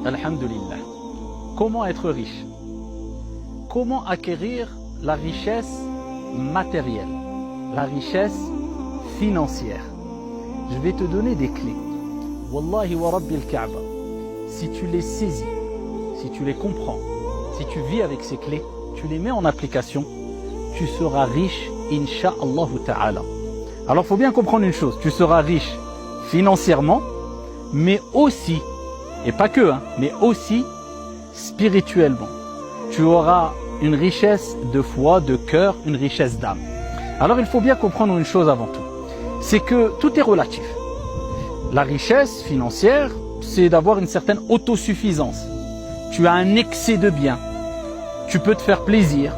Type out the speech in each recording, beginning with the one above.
Alhamdulillah. Comment être riche? Comment acquérir la richesse matérielle, la richesse financière? Je vais te donner des clés. Wallahi wa Rabbil Kaaba. Si tu les saisis, si tu les comprends, si tu vis avec ces clés, tu les mets en application, tu seras riche, Inch'Allah Ta'ala. Alors il faut bien comprendre une chose, tu seras riche financièrement, mais aussi, et pas que, mais aussi spirituellement. Tu auras une richesse de foi, de cœur, une richesse d'âme. Alors il faut bien comprendre une chose avant tout, c'est que tout est relatif. La richesse financière, c'est d'avoir une certaine autosuffisance. Tu as un excès de biens, tu peux te faire plaisir,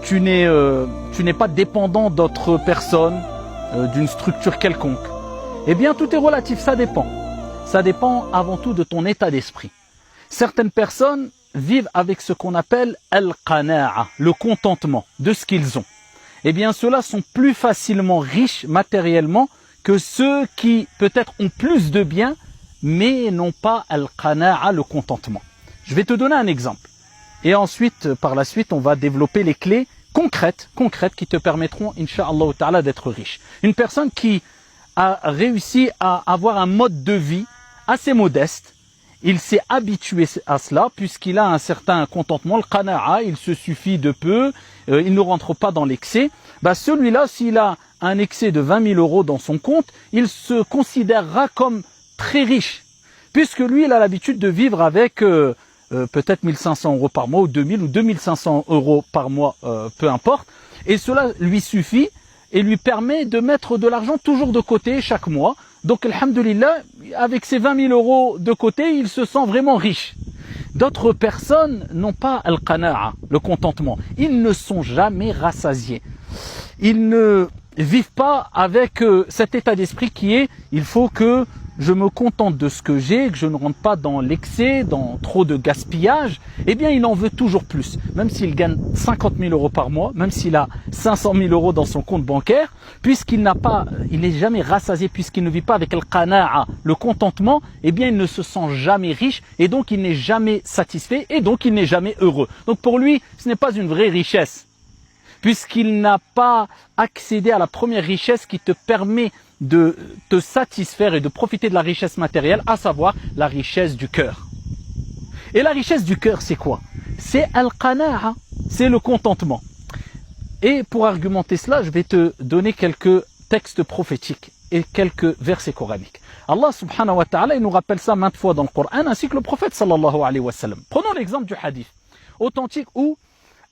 tu n'es pas dépendant d'autres personnes, d'une structure quelconque. Eh bien tout est relatif, ça dépend. Ça dépend avant tout de ton état d'esprit. Certaines personnes vivent avec ce qu'on appelle al-qana'a, le contentement de ce qu'ils ont. Eh bien ceux-là sont plus facilement riches matériellement que ceux qui peut-être ont plus de biens mais n'ont pas al-qana'a, le contentement. Je vais te donner un exemple. Et ensuite, par la suite, on va développer les clés concrètes qui te permettront, Inch'Allah Ta'ala, d'être riche. Une personne qui a réussi à avoir un mode de vie assez modeste, il s'est habitué à cela puisqu'il a un certain contentement, le qana'a, il se suffit de peu, il ne rentre pas dans l'excès. Celui-là, s'il a un excès de 20 000 euros dans son compte, il se considérera comme très riche, puisque lui, il a l'habitude de vivre avec peut-être 1 500 euros par mois, ou 2 000 ou 2 500 euros par mois, peu importe, et cela lui suffit et lui permet de mettre de l'argent toujours de côté chaque mois. Donc, alhamdulillah, avec ces 20 000 euros de côté, il se sent vraiment riche. D'autres personnes n'ont pas al-qana'a, le contentement. Ils ne sont jamais rassasiés. Ils ne vivent pas avec cet état d'esprit qui est « il faut que je me contente de ce que j'ai, que je ne rentre pas dans l'excès, dans trop de gaspillage », eh bien il en veut toujours plus. Même s'il gagne 50 000 euros par mois, même s'il a 500 000 euros dans son compte bancaire, puisqu'il n'est jamais rassasié, puisqu'il ne vit pas avec le qana'a, le contentement, eh bien il ne se sent jamais riche et donc il n'est jamais satisfait et donc il n'est jamais heureux. Donc pour lui, ce n'est pas une vraie richesse, puisqu'il n'a pas accédé à la première richesse qui te permet de te satisfaire et de profiter de la richesse matérielle, à savoir la richesse du cœur. Et la richesse du cœur, c'est quoi? C'est al-qana'a, c'est le contentement. Et pour argumenter cela, je vais te donner quelques textes prophétiques et quelques versets coraniques. Allah subhanahu wa ta'ala, il nous rappelle ça maintes fois dans le Coran, ainsi que le prophète sallallahu alayhi wa sallam. Prenons l'exemple du hadith authentique où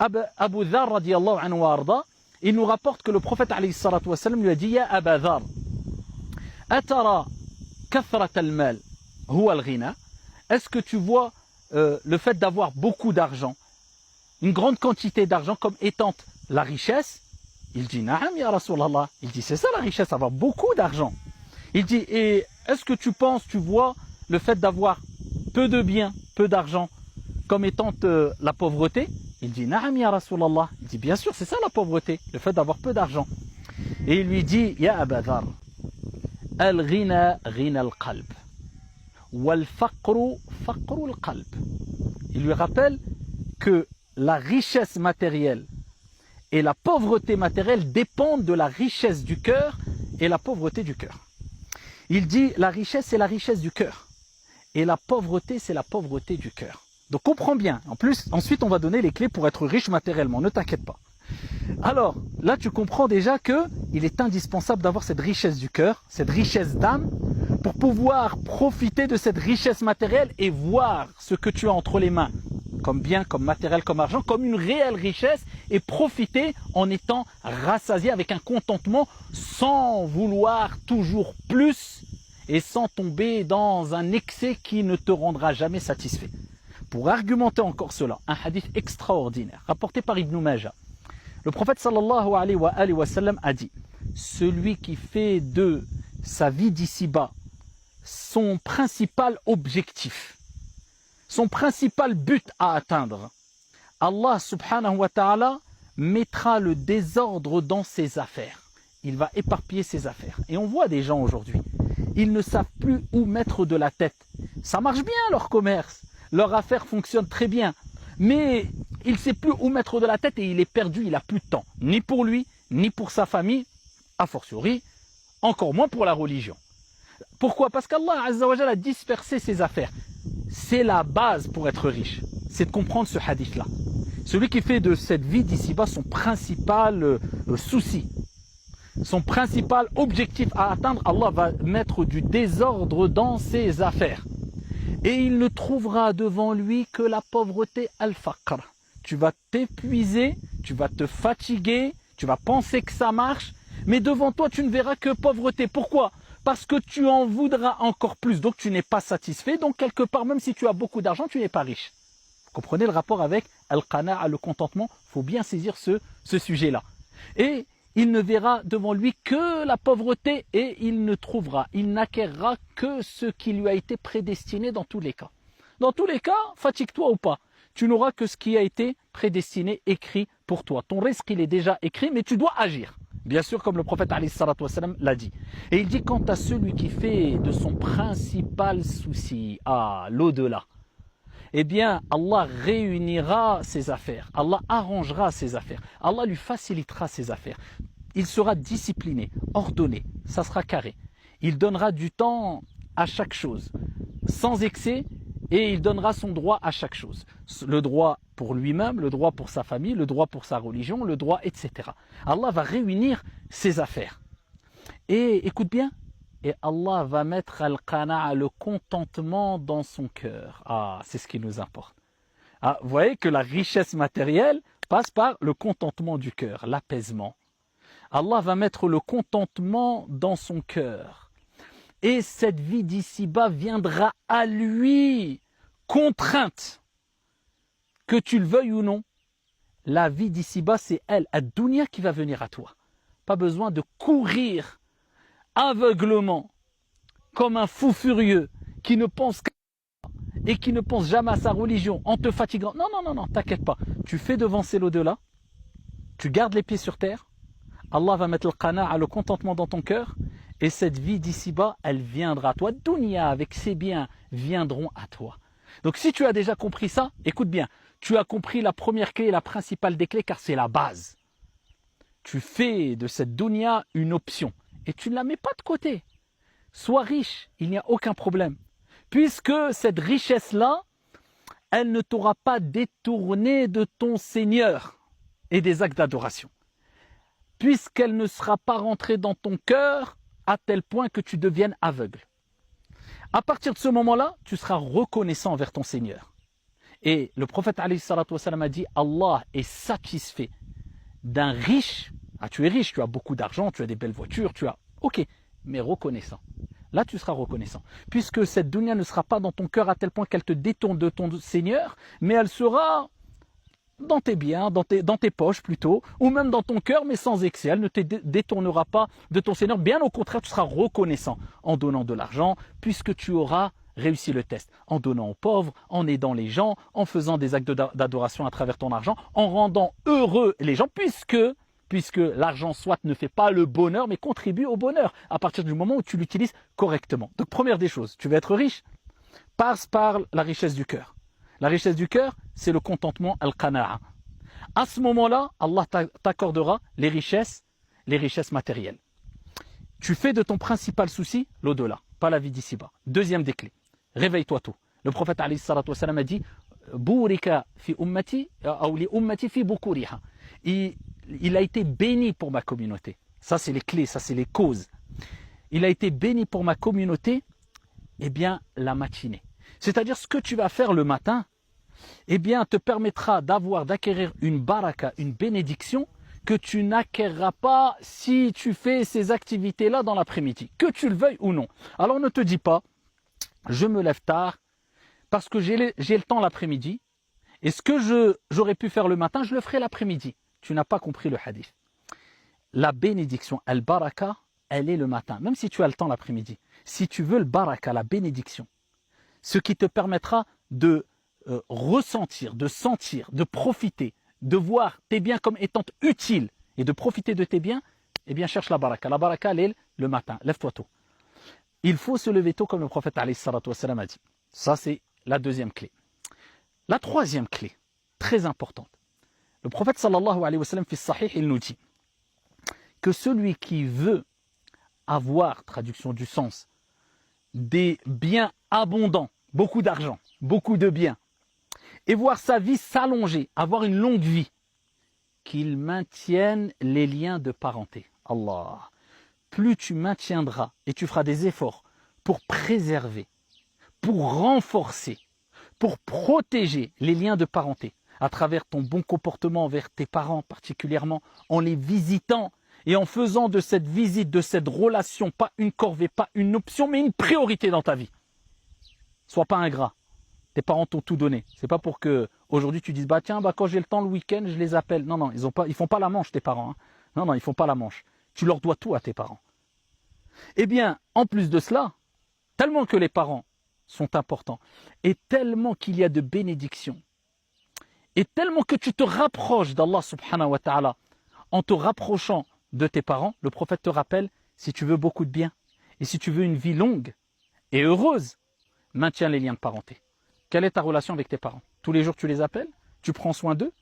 Abu Dhar radiyallahu anhu wa arda, il nous rapporte que le prophète alayhi salatu wa sallam lui a dit: Ya Aba Dhar, atara kathrat al-mal huwa al-ghina? Est-ce que tu vois le fait d'avoir beaucoup d'argent, une grande quantité d'argent comme étant la richesse? Il dit: Na'am ya Rasulallah. Il dit: c'est ça la richesse, avoir beaucoup d'argent. Il dit: et est-ce que tu vois le fait d'avoir peu de biens, peu d'argent comme étant la pauvreté? Il dit: Na'am ya Rasulallah. Il dit: bien sûr, c'est ça la pauvreté, le fait d'avoir peu d'argent. Et il lui dit: Ya Aba Dhar, al-ghina ghina al-qalb, wal-faqru faqru al-qalb. Il lui rappelle que la richesse matérielle et la pauvreté matérielle dépendent de la richesse du cœur et la pauvreté du cœur. Il dit: la richesse, c'est la richesse du cœur, et la pauvreté, c'est la pauvreté du cœur. Donc comprends bien. En plus, ensuite on va donner les clés pour être riche matériellement, ne t'inquiète pas. Alors, là tu comprends déjà qu'il est indispensable d'avoir cette richesse du cœur, cette richesse d'âme, pour pouvoir profiter de cette richesse matérielle et voir ce que tu as entre les mains, comme bien, comme matériel, comme argent, comme une réelle richesse, et profiter en étant rassasié avec un contentement, sans vouloir toujours plus et sans tomber dans un excès qui ne te rendra jamais satisfait. Pour argumenter encore cela, un hadith extraordinaire, rapporté par Ibn Majah. Le prophète sallallahu alayhi wa sallam a dit: celui qui fait de sa vie d'ici-bas son principal objectif, son principal but à atteindre, Allah subhanahu wa ta'ala mettra le désordre dans ses affaires. Il va éparpiller ses affaires. Et on voit des gens aujourd'hui, ils ne savent plus où mettre de la tête. Ça marche bien leur commerce, leur affaire fonctionne très bien, mais il ne sait plus où mettre de la tête et il est perdu, il n'a plus de temps, ni pour lui, ni pour sa famille, a fortiori, encore moins pour la religion. Pourquoi? Parce qu'Allah Azza wa Jalla a dispersé ses affaires. C'est la base pour être riche, c'est de comprendre ce hadith-là. Celui qui fait de cette vie d'ici-bas son principal souci, son principal objectif à atteindre, Allah va mettre du désordre dans ses affaires. Et il ne trouvera devant lui que la pauvreté al-faqr. Tu vas t'épuiser, tu vas te fatiguer, tu vas penser que ça marche, mais devant toi tu ne verras que pauvreté. Pourquoi? Parce que tu en voudras encore plus, donc tu n'es pas satisfait, donc quelque part même si tu as beaucoup d'argent, tu n'es pas riche. Vous comprenez le rapport avec al-qana'a, le contentement? Il faut bien saisir ce sujet-là. Et il ne verra devant lui que la pauvreté et il ne trouvera, il n'acquérera que ce qui lui a été prédestiné dans tous les cas. Dans tous les cas, fatigue-toi ou pas, tu n'auras que ce qui a été prédestiné, écrit pour toi. Ton risque, il est déjà écrit, mais tu dois agir. Bien sûr, comme le prophète alayhi salatu wassalam l'a dit. Et il dit, quant à celui qui fait de son principal souci à l'au-delà, eh bien, Allah réunira ses affaires. Allah arrangera ses affaires. Allah lui facilitera ses affaires. Il sera discipliné, ordonné, ça sera carré. Il donnera du temps à chaque chose, sans excès, et il donnera son droit à chaque chose. Le droit pour lui-même, le droit pour sa famille, le droit pour sa religion, le droit, etc. Allah va réunir ses affaires. Et écoute bien, et Allah va mettre al-qana'a, le contentement dans son cœur. Ah, c'est ce qui nous importe. Ah, vous voyez que la richesse matérielle passe par le contentement du cœur, l'apaisement. Allah va mettre le contentement dans son cœur. Et cette vie d'ici-bas viendra à lui, contrainte, que tu le veuilles ou non. La vie d'ici-bas, c'est elle, ad-dunya, qui va venir à toi. Pas besoin de courir aveuglement, comme un fou furieux, qui ne pense qu'à et qui ne pense jamais à sa religion, en te fatiguant. Non, non, non, non, t'inquiète pas. Tu fais devancer l'au-delà, tu gardes les pieds sur terre, Allah va mettre le qana'a, le contentement dans ton cœur, et cette vie d'ici-bas, elle viendra à toi. Dunya, avec ses biens, viendront à toi. Donc si tu as déjà compris ça, écoute bien, tu as compris la première clé, la principale des clés, car c'est la base. Tu fais de cette dunya une option, et tu ne la mets pas de côté. Sois riche, il n'y a aucun problème. Puisque cette richesse-là, elle ne t'aura pas détourné de ton Seigneur et des actes d'adoration. Puisqu'elle ne sera pas rentrée dans ton cœur à tel point que tu deviennes aveugle. À partir de ce moment-là, tu seras reconnaissant envers ton Seigneur. Et le prophète alayhi salatu wassalam a dit, Allah est satisfait d'un riche. Ah, tu es riche, tu as beaucoup d'argent, tu as des belles voitures, tu as... Ok, mais reconnaissant. Là, tu seras reconnaissant. Puisque cette dunya ne sera pas dans ton cœur à tel point qu'elle te détourne de ton Seigneur, mais elle sera dans tes biens, dans tes poches plutôt, ou même dans ton cœur, mais sans excès. Elle ne te détournera pas de ton Seigneur. Bien au contraire, tu seras reconnaissant en donnant de l'argent, puisque tu auras réussi le test. En donnant aux pauvres, en aidant les gens, en faisant des actes d'adoration à travers ton argent, en rendant heureux les gens, puisque l'argent soit ne fait pas le bonheur, mais contribue au bonheur, à partir du moment où tu l'utilises correctement. Donc première des choses, tu veux être riche, passe par la richesse du cœur. La richesse du cœur, c'est le contentement, al-qana'a. À ce moment-là, Allah t'accordera les richesses matérielles. Tu fais de ton principal souci l'au-delà, pas la vie d'ici-bas. Deuxième des clés, réveille-toi tôt. Le prophète alayhi salatu wassalam a dit, Bourika fi ummati, ou li ummati fi bukuriha. Il a été béni pour ma communauté. Ça, c'est les clés, ça, c'est les causes. Il a été béni pour ma communauté, eh bien, la matinée. C'est-à-dire, ce que tu vas faire le matin, eh bien, te permettra d'acquérir une baraka, une bénédiction, que tu n'acquerras pas si tu fais ces activités-là dans l'après-midi, que tu le veuilles ou non. Alors, ne te dis pas, je me lève tard, parce que j'ai le temps l'après-midi, et ce que j'aurais pu faire le matin, je le ferai l'après-midi. Tu n'as pas compris le hadith. La bénédiction, al-baraka, elle est le matin, même si tu as le temps l'après-midi. Si tu veux le baraka, la bénédiction, ce qui te permettra de ressentir, de sentir, de profiter, de voir tes biens comme étant utiles et de profiter de tes biens, eh bien cherche la baraka. La baraka, elle est le matin, lève-toi tôt. il faut se lever tôt comme le prophète alayhi salatu wassalam a dit. Ça, c'est la deuxième clé. La troisième clé, très importante. Le prophète sallallahu alayhi wa sallam, fi sahih, il nous dit que celui qui veut avoir, traduction du sens, des biens abondants, beaucoup d'argent, beaucoup de biens, et voir sa vie s'allonger, avoir une longue vie, qu'il maintienne les liens de parenté. Allah, plus tu maintiendras et tu feras des efforts pour préserver, pour renforcer, pour protéger les liens de parenté, à travers ton bon comportement envers tes parents particulièrement, en les visitant et en faisant de cette visite, de cette relation, pas une corvée, pas une option, mais une priorité dans ta vie. Sois pas ingrat. Tes parents t'ont tout donné. C'est pas pour que aujourd'hui tu dises tiens, quand j'ai le temps le week-end, je les appelle. Non, non, ils font pas la manche, tes parents. Hein. Non, non, ils font pas la manche. Tu leur dois tout à tes parents. Eh bien, en plus de cela, tellement que les parents sont importants, et tellement qu'il y a de bénédictions, et tellement que tu te rapproches d'Allah subhanahu wa ta'ala en te rapprochant de tes parents, le prophète te rappelle, si tu veux beaucoup de bien, et si tu veux une vie longue et heureuse, maintiens les liens de parenté. Quelle est ta relation avec tes parents? Tous les jours tu les appelles? Tu prends soin d'eux?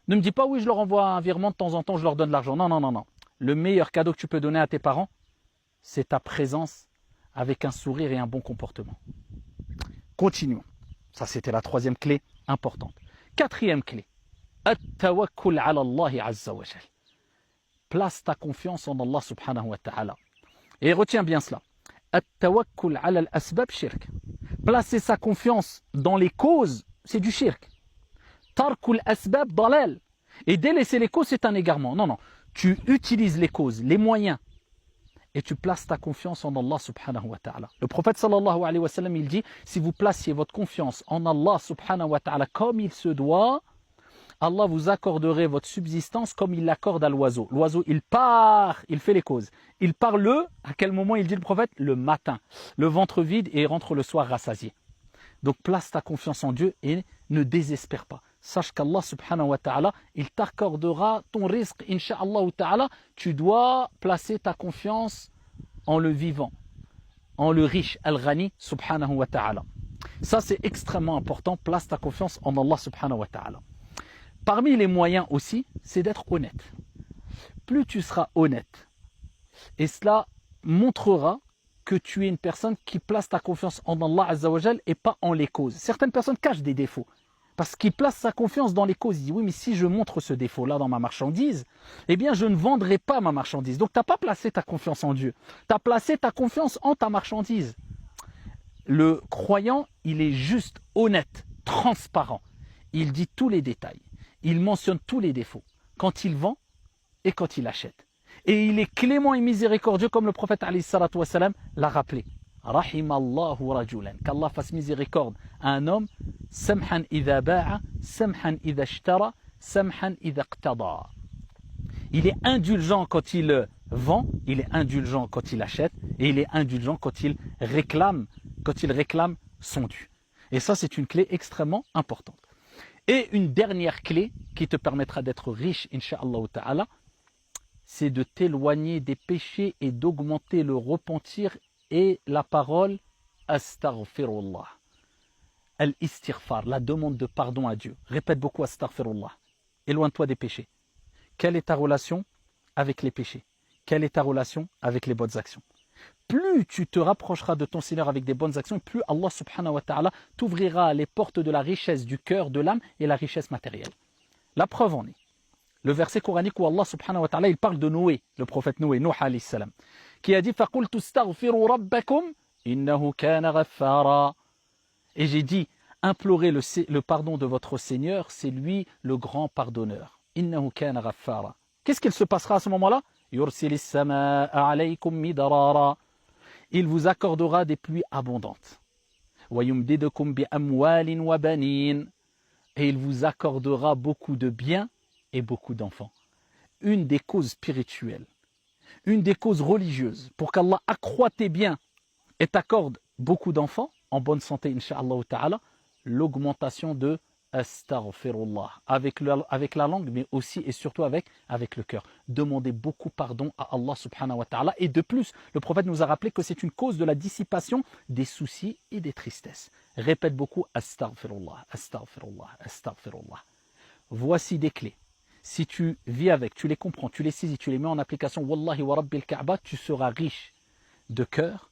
Ne me dis pas oui, je leur envoie un virement de temps en temps, je leur donne de l'argent. Non, non, non, non. Le meilleur cadeau que tu peux donner à tes parents, c'est ta présence avec un sourire et un bon comportement. Continuons. Ça, c'était la troisième clé importante. Quatrième clé. At-tawakkul ala Allah azza wa jal. Place ta confiance en Allah subhanahu wa ta'ala. Et retiens bien cela. At-tawakkul ala al-asbab shirk. Placer sa confiance dans les causes, c'est du shirk. Tarkul asbab dalal. Et délaisser les causes, c'est un égarement. Non, non. Tu utilises les causes, les moyens, et tu places ta confiance en Allah subhanahu wa ta'ala. Le prophète sallallahu alayhi wa sallam, il dit, si vous placiez votre confiance en Allah subhanahu wa ta'ala comme il se doit, Allah vous accorderait votre subsistance comme il l'accorde à l'oiseau. L'oiseau, il part, il fait les causes. Il part à quel moment il dit le prophète? Le matin. Le ventre vide et rentre le soir rassasié. Donc place ta confiance en Dieu et ne désespère pas. Sache qu'Allah subhanahu wa ta'ala, il t'accordera ton risque, insha'Allah ta'ala. Tu dois placer ta confiance en le vivant, en le riche, al-ghani subhanahu wa ta'ala. Ça c'est extrêmement important, place ta confiance en Allah subhanahu wa ta'ala. Parmi les moyens aussi, c'est d'être honnête. Plus tu seras honnête, et cela montrera que tu es une personne qui place ta confiance en Allah azza wa jal et pas en les causes. Certaines personnes cachent des défauts. Parce qu'il place sa confiance dans les causes. Il dit, oui, mais si je montre ce défaut-là dans ma marchandise, eh bien, je ne vendrai pas ma marchandise. Donc, tu n'as pas placé ta confiance en Dieu. Tu as placé ta confiance en ta marchandise. Le croyant, il est juste honnête, transparent. Il dit tous les détails. Il mentionne tous les défauts. Quand il vend et quand il achète. Et il est clément et miséricordieux, comme le prophète alayhi salatu wassalam l'a rappelé. Rahimallahu rajulan, qu'Allah fasse miséricorde à un homme, samhan idha ba'a, samhan idha ishtara, samhan idha iqtada. Il est indulgent quand il vend, il est indulgent quand il achète, et il est indulgent quand il réclame son dû. Et ça, c'est une clé extrêmement importante. Et une dernière clé qui te permettra d'être riche, insha'Allah ta'ala, c'est de t'éloigner des péchés et d'augmenter le repentir et la parole astaghfirullah. Al-istighfar, la demande de pardon à Dieu. Répète beaucoup astaghfirullah. Éloigne-toi des péchés. Quelle est ta relation avec les péchés? Quelle est ta relation avec les bonnes actions? Plus tu te rapprocheras de ton Seigneur avec des bonnes actions, plus Allah subhanahu wa ta'ala t'ouvrira les portes de la richesse du cœur, de l'âme et la richesse matérielle. La preuve en est le verset coranique où Allah subhanahu wa ta'ala il parle de Noé, le prophète Noé, Nuh alayhi salam, qui a dit فَقُلْتُ اسْتَغْفِرُوا رَبَّكُمْ إِنَّهُ كَانَ غَفَّارًا. Et j'ai dit, implorez le pardon de votre Seigneur, c'est lui le grand pardonneur. إِنَّهُ كَانَ غَفَّارًا. Qu'est-ce qu'il se passera à ce moment-là? يُرْسِلِ السَّمَاءَ عَلَيْكُمْ مِدْرَارًا. Il vous accordera des pluies abondantes. وَيُمْدِدُكُمْ بِأَمْوَالٍ وَبَنِينَ. Et il vous accordera beaucoup de biens et beaucoup d'enfants. Une des causes spirituelles, une des causes religieuses, pour qu'Allah accroisse tes biens et t'accorde beaucoup d'enfants, en bonne santé, insha'Allah ta'ala, l'augmentation de Astaghfirullah. Avec la langue, mais aussi et surtout avec le cœur. Demandez beaucoup pardon à Allah subhanahu wa ta'ala. Et de plus, le prophète nous a rappelé que c'est une cause de la dissipation des soucis et des tristesses. Répète beaucoup Astaghfirullah, Astaghfirullah, Astaghfirullah. Voici des clés. Si tu vis avec, tu les comprends, tu les saisis, tu les mets en application, Wallahi wa Rabbil Kaaba, tu seras riche de cœur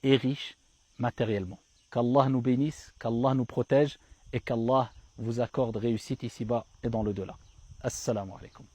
et riche matériellement. Qu'Allah nous bénisse, qu'Allah nous protège et qu'Allah vous accorde réussite ici-bas et dans le delà. Assalamu alaikum.